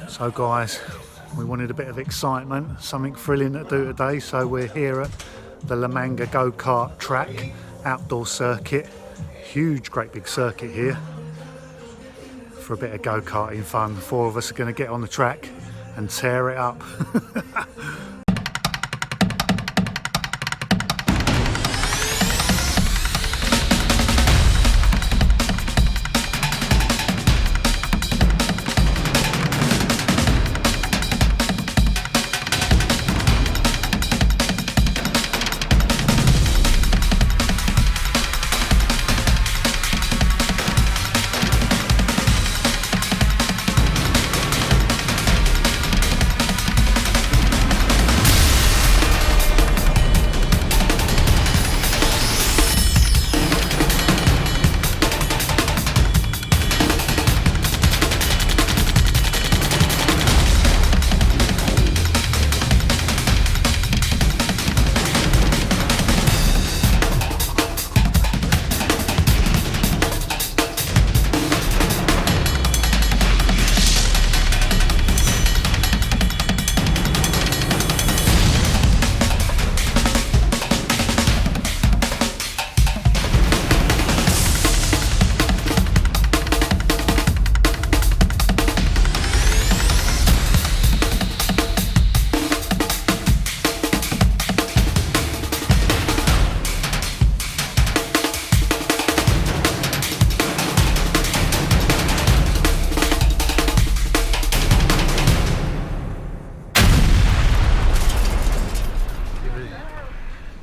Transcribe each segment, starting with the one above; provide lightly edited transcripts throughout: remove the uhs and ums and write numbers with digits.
So guys, we wanted a bit of excitement, something thrilling to do today, so we're here at the Manga GoKart Track outdoor circuit. Huge, great big circuit here for a bit of go-karting fun. The four of us are going to get on the track and tear it up.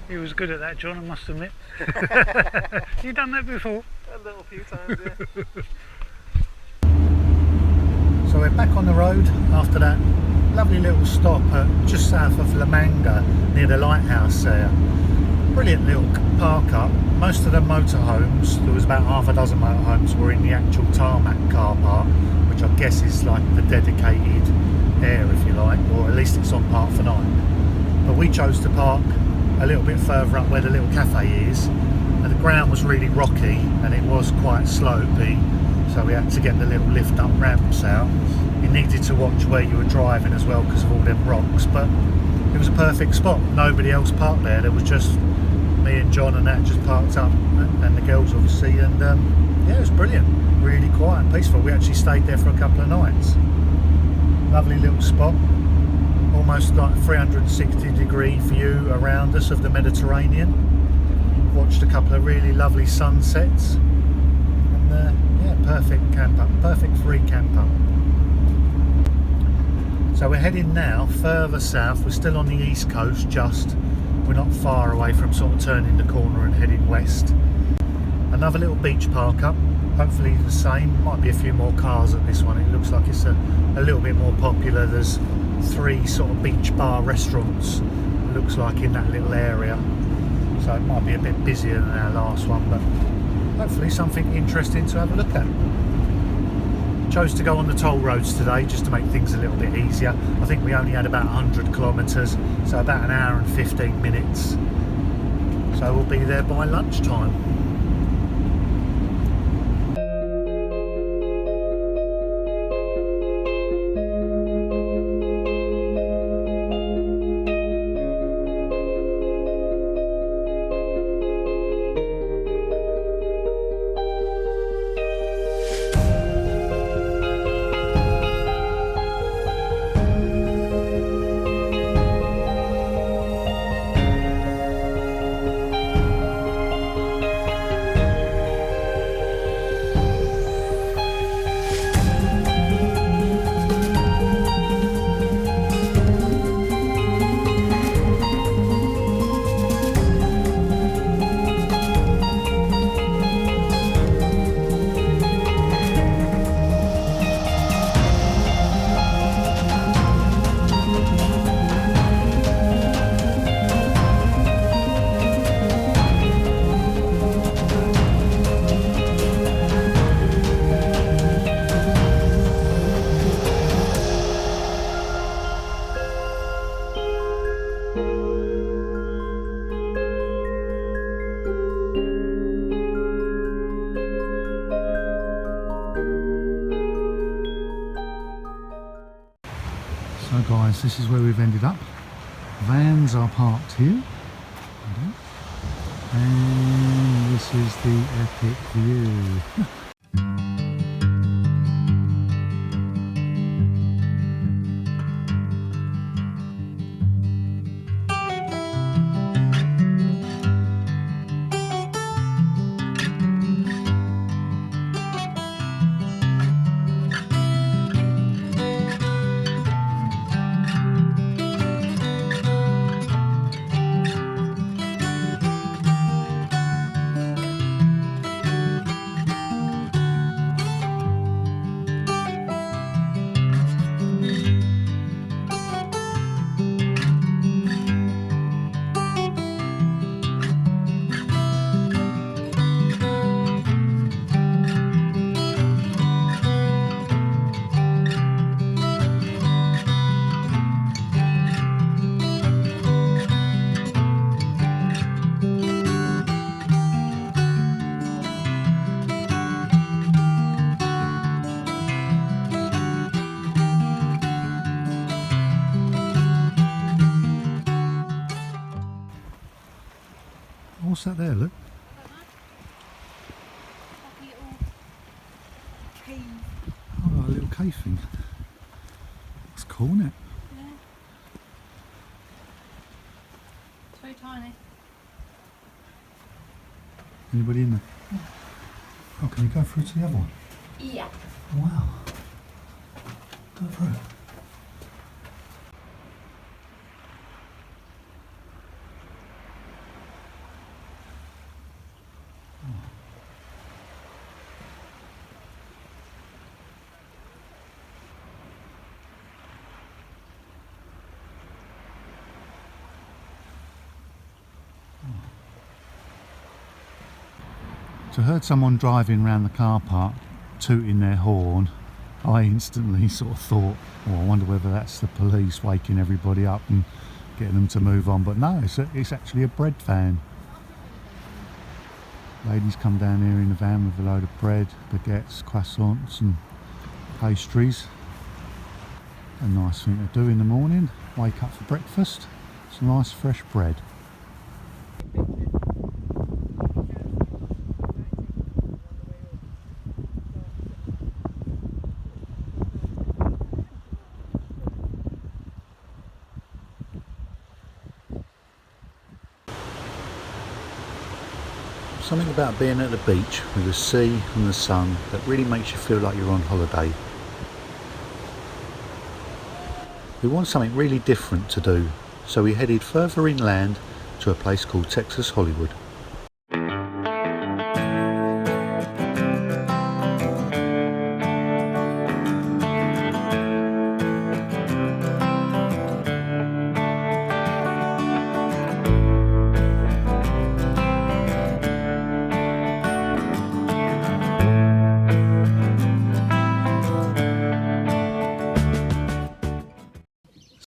He was good at that, John, I must admit. You done that before? A little few times, yeah. So we're back on the road after that lovely little stop at just south of La Manga, near the lighthouse there. Brilliant little park up. Most of the motorhomes, there was about half a dozen motorhomes, were in the actual tarmac car park, which I guess is like the dedicated area, if you like, or at least it's on Park for Night. But we chose to park a little bit further up where the little cafe is, and the ground was really rocky and it was quite slopey, so we had to get the little lift up ramps out. You needed to watch where you were driving as well because of all them rocks, but it was a perfect spot. Nobody else parked there, there was just me and John and that just parked up, and the girls obviously, and yeah, it was brilliant, really quiet and peaceful. We actually stayed there for a couple of nights. Lovely little spot. Almost like a 360-degree view around us of the Mediterranean. Watched a couple of really lovely sunsets, and yeah, perfect camp up, perfect free camp up. So we're heading now further south. We're still on the east coast, we're not far away from sort of turning the corner and heading west. Another little beach park up, hopefully the same. Might be a few more cars at this one. It looks like it's a little bit more popular. There's 3 sort of beach bar restaurants, it looks like, in that little area, so it might be a bit busier than our last one, but hopefully something interesting to have a look at. Chose to go on the toll roads today just to make things a little bit easier. I think we only had about 100 kilometres, so about an hour and 15 minutes, so we'll be there by lunchtime. So guys, this is where we've ended up. Vans are parked here. And this is the epic view. What's that there, look? Oh, a little cave thing. That's cool, isn't it? Yeah. It's very tiny. Anybody in there? No. Oh, can you go through to the other one? Yeah. Wow. Go through. So I heard someone driving around the car park tooting their horn. I instantly sort of thought, oh, I wonder whether that's the police waking everybody up and getting them to move on. But no, it's actually a bread van. Ladies come down here in the van with a load of bread, baguettes, croissants and pastries. A nice thing to do in the morning. Wake up for breakfast. Some nice fresh bread. Something about being at the beach with the sea and the sun that really makes you feel like you're on holiday. We want something really different to do, so we headed further inland to a place called Texas Hollywood.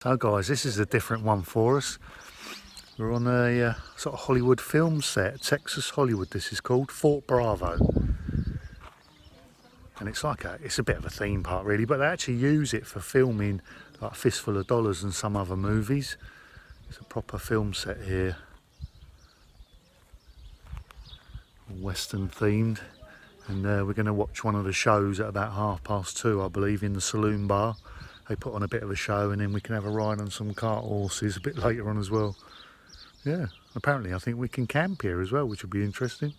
So guys, this is a different one for us. We're on a sort of Hollywood film set, Texas Hollywood this is called, Fort Bravo. And it's a bit of a theme park really, but they actually use it for filming like Fistful of Dollars and some other movies. It's a proper film set here. Western themed. And we're going to watch one of the shows at about 2:30, I believe, in the saloon bar. They put on a bit of a show and then we can have a ride on some cart horses a bit later on as well. Yeah, apparently I think we can camp here as well, which will be interesting.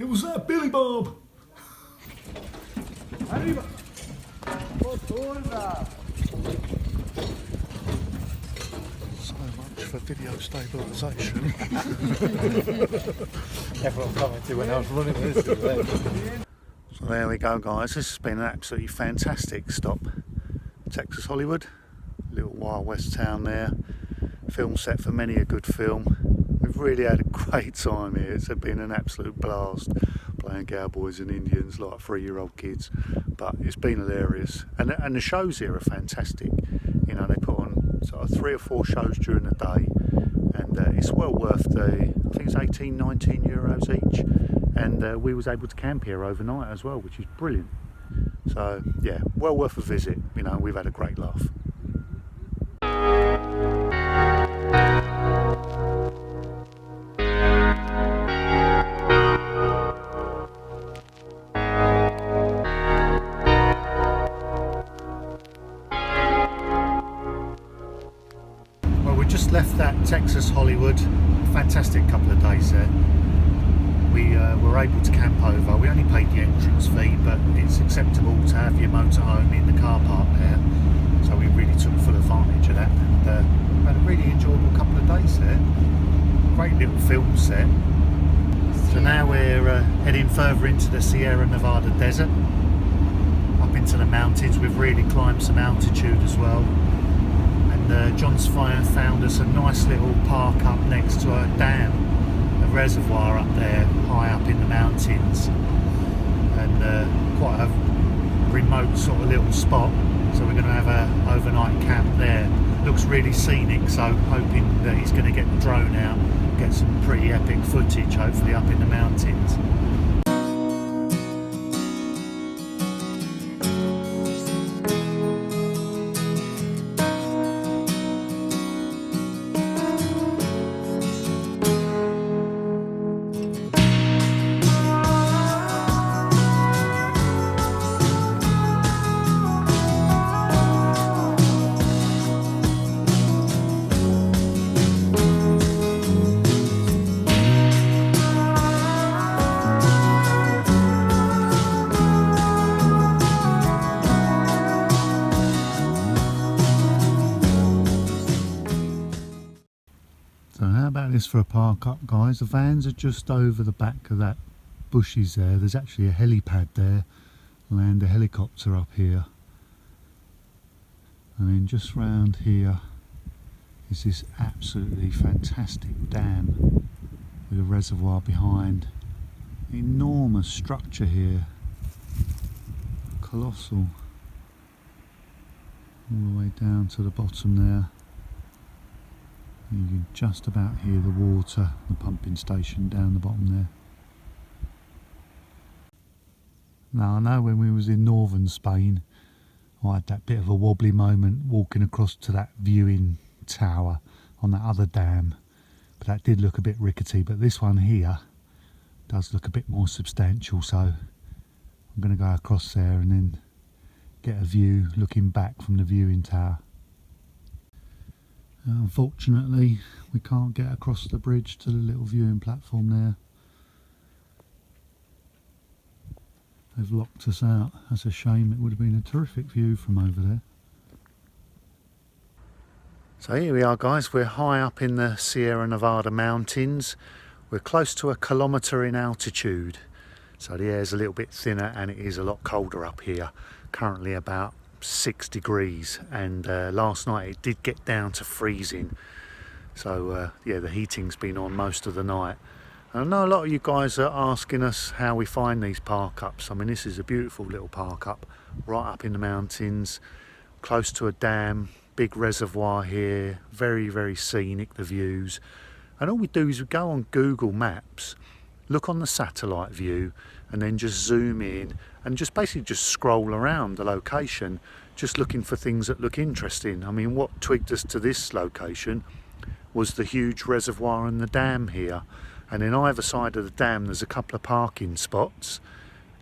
It was that Billy Bob. So much for video stabilisation. Everyone commented when I was running this. So there we go, guys. This has been an absolutely fantastic stop. Texas Hollywood, little Wild West town there. Film set for many a good film. We've really had a great time here. It's been an absolute blast playing cowboys and Indians like 3-year-old kids, but it's been hilarious. And the shows here are fantastic. You know, they put on sort of 3 or 4 shows during the day, and it's well worth I think it's 18-19 euros each. And we was able to camp here overnight as well, which is brilliant. So yeah, well worth a visit. You know, we've had a great laugh. Well, we just left that Texas Hollywood. Fantastic couple of days there. We were able to camp over. We only paid the entrance fee, but it's acceptable to have your motorhome in the car park there. So we really took full advantage of that, and had a really enjoyable couple of days there. Great little film set. So now we're heading further into the Sierra Nevada desert, up into the mountains. We've really climbed some altitude as well. And John's found us a nice little park up next to a dam, a reservoir up there, high up in the mountains, and quite a remote sort of little spot. So we're going to have an overnight camp there. Looks really scenic, so hoping that he's going to get the drone out, get some pretty epic footage, hopefully up in the mountains. So how about this for a park up, guys? The vans are just over the back of that bushes there. There's actually a helipad there. Land a helicopter up here. And then just round here is this absolutely fantastic dam with a reservoir behind. Enormous structure here. Colossal. All the way down to the bottom there. You can just about hear the water, the pumping station down the bottom there. Now I know when we was in northern Spain, I had that bit of a wobbly moment walking across to that viewing tower on that other dam, but that did look a bit rickety. But this one here does look a bit more substantial, so I'm going to go across there and then get a view looking back from the viewing tower. Unfortunately, we can't get across the bridge to the little viewing platform there. They've locked us out. That's a shame. It would have been a terrific view from over there. So here we are, guys. We're high up in the Sierra Nevada mountains. We're close to 1 kilometre in altitude. So the air's a little bit thinner and it is a lot colder up here. Currently about 6 degrees, and last night it did get down to freezing. So yeah, the heating's been on most of the night. And I know a lot of you guys are asking us how we find these park ups. I mean, this is a beautiful little park up, right up in the mountains, close to a dam, big reservoir here, very, very scenic, the views. And all we do is we go on Google Maps, look on the satellite view, and then just zoom in and just basically just scroll around the location, just looking for things that look interesting. I mean, what twigged us to this location was the huge reservoir and the dam here. And then either side of the dam there's a couple of parking spots.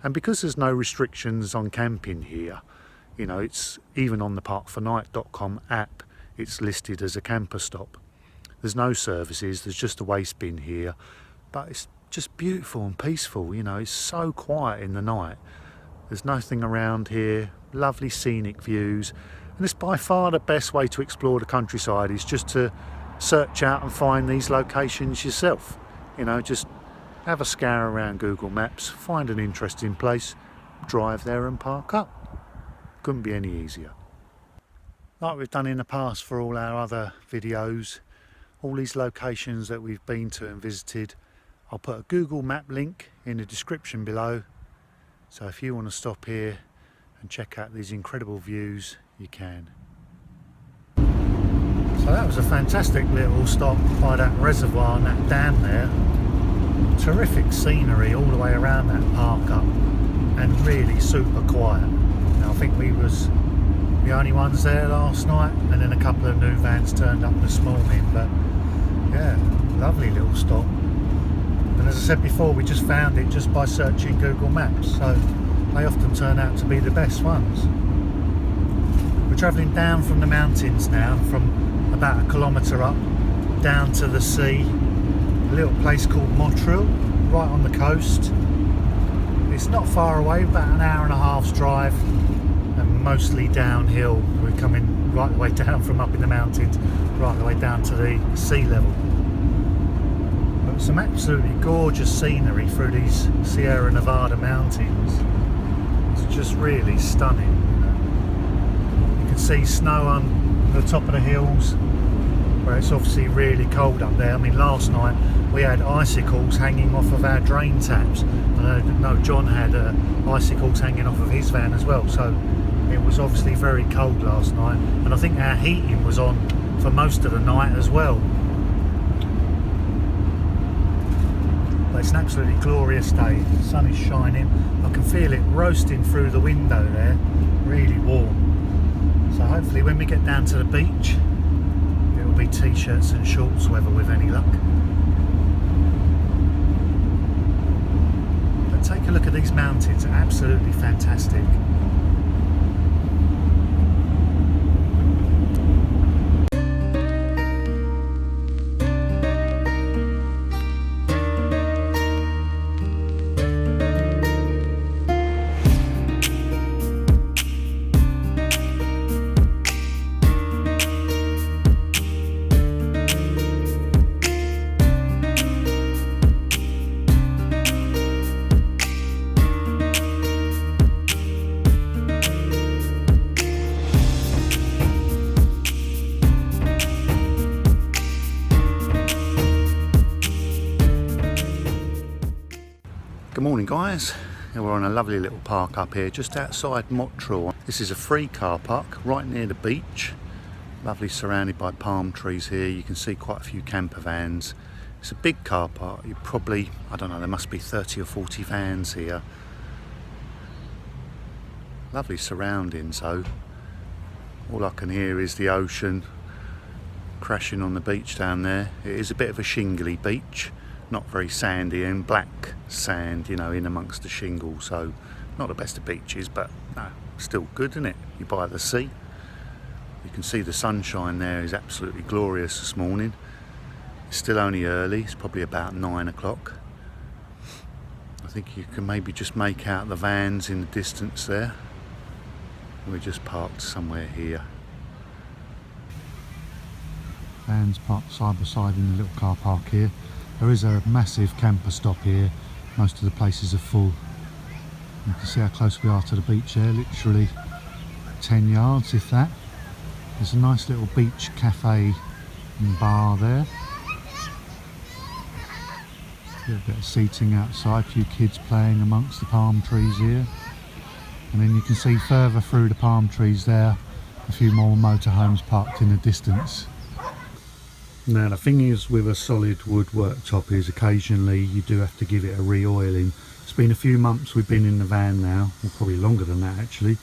And because there's no restrictions on camping here, you know, it's even on the parkfornight.com app, it's listed as a camper stop. There's no services, there's just a waste bin here. But it's just beautiful and peaceful. You know, it's so quiet in the night. There's nothing around here, lovely scenic views, and it's by far the best way to explore the countryside is just to search out and find these locations yourself. You know, just have a scour around Google Maps, find an interesting place, drive there and park up. Couldn't be any easier. Like we've done in the past for all our other videos, all these locations that we've been to and visited, I'll put a Google Map link in the description below. So if you want to stop here and check out these incredible views, you can. So that was a fantastic little stop by that reservoir and that dam there. Terrific scenery all the way around that park up, and really super quiet. Now, I think we was the only ones there last night, and then a couple of new vans turned up this morning, but yeah, lovely little stop. And as I said before, we just found it just by searching Google Maps, so they often turn out to be the best ones. We're travelling down from the mountains now, from about 1 kilometre up down to the sea, a little place called Montreal, right on the coast. It's not far away, about an hour and a half's drive, and mostly downhill. We're coming right the way down from up in the mountains, right the way down to the sea level. But some absolutely gorgeous scenery through these Sierra Nevada mountains. It's just really stunning. You can see snow on the top of the hills, where it's obviously really cold up there. I mean, last night we had icicles hanging off of our drain taps. I know John had icicles hanging off of his van as well, so it was obviously very cold last night, and I think our heating was on for most of the night as well. But it's an absolutely glorious day. The sun is shining. I can feel it roasting through the window there, really warm. So hopefully when we get down to the beach, it'll be t-shirts and shorts weather with any luck. But take a look at these mountains, absolutely fantastic. Good morning guys, we're on a lovely little park up here just outside Montreal. This is a free car park right near the beach, lovely surrounded by palm trees here. You can see quite a few camper vans. It's a big car park, you probably, I don't know, there must be 30 or 40 vans here. Lovely surroundings though. All I can hear is the ocean crashing on the beach down there. It is a bit of a shingly beach. Not very sandy and black sand, you know, in amongst the shingle, so not the best of beaches, but no, still good, isn't it? You're by the sea. You can see the sunshine there is absolutely glorious this morning. It's still only early, it's probably about 9 o'clock. I think you can maybe just make out the vans in the distance there. We're just parked somewhere here. Vans parked side by side in the little car park here. There is a massive camper stop here. Most of the places are full. You can see how close we are to the beach there, literally 10 yards if that. There's a nice little beach cafe and bar there. A little bit of seating outside, a few kids playing amongst the palm trees here. And then you can see further through the palm trees there, a few more motorhomes parked in the distance. Now the thing is with a solid wood worktop is occasionally you do have to give it a re-oiling. It's been a few months we've been in the van now, or probably longer than that actually,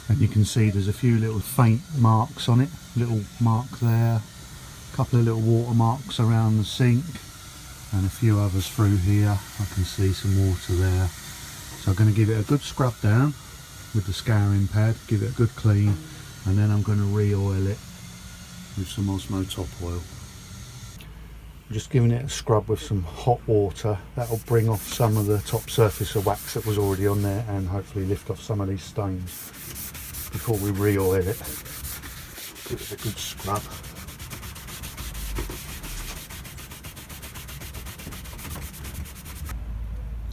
and you can see there's a few little faint marks on it, little mark there, a couple of little water marks around the sink, and a few others through here. I can see some water there. So I'm going to give it a good scrub down with the scouring pad, give it a good clean, and then I'm going to re-oil it with some Osmo top oil. Just giving it a scrub with some hot water. That'll bring off some of the top surface of wax that was already on there and hopefully lift off some of these stains before we re-oil it. Give it a good scrub.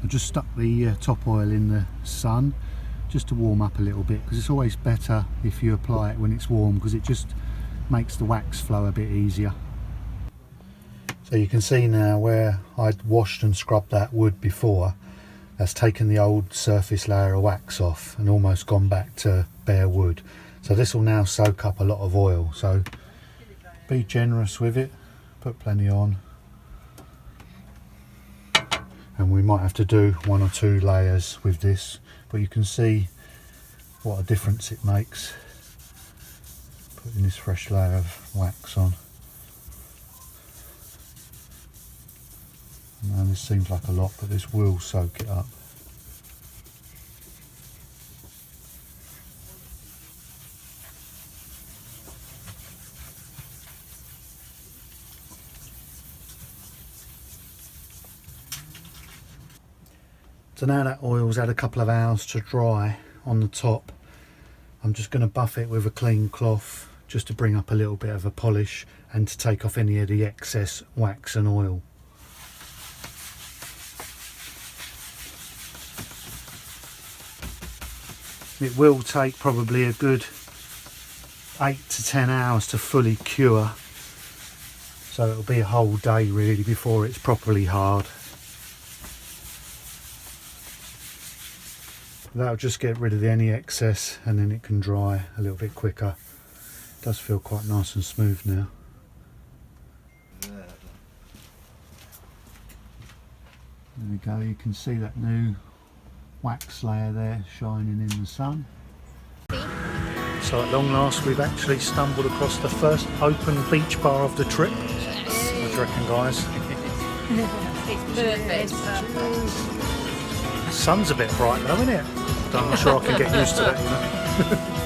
I just stuck the top oil in the sun just to warm up a little bit, because it's always better if you apply it when it's warm, because it just makes the wax flow a bit easier. So you can see now where I'd washed and scrubbed that wood before, that's taken the old surface layer of wax off and almost gone back to bare wood. So this will now soak up a lot of oil, so be generous with it, put plenty on. And we might have to do 1 or 2 layers with this, but you can see what a difference it makes putting this fresh layer of wax on. Now this seems like a lot, but this will soak it up. So now that oil's had a couple of hours to dry on the top, I'm just going to buff it with a clean cloth just to bring up a little bit of a polish and to take off any of the excess wax and oil. It will take probably a good 8 to 10 hours to fully cure, so it'll be a whole day really before it's properly hard. That'll just get rid of any excess and then it can dry a little bit quicker. It does feel quite nice and smooth now. There we go, you can see that new wax layer there shining in the sun. So at long last we've actually stumbled across the first open beach bar of the trip. What do you reckon, guys? It's perfect. The sun's a bit bright though, isn't it? I'm not sure I can get used to that, you know.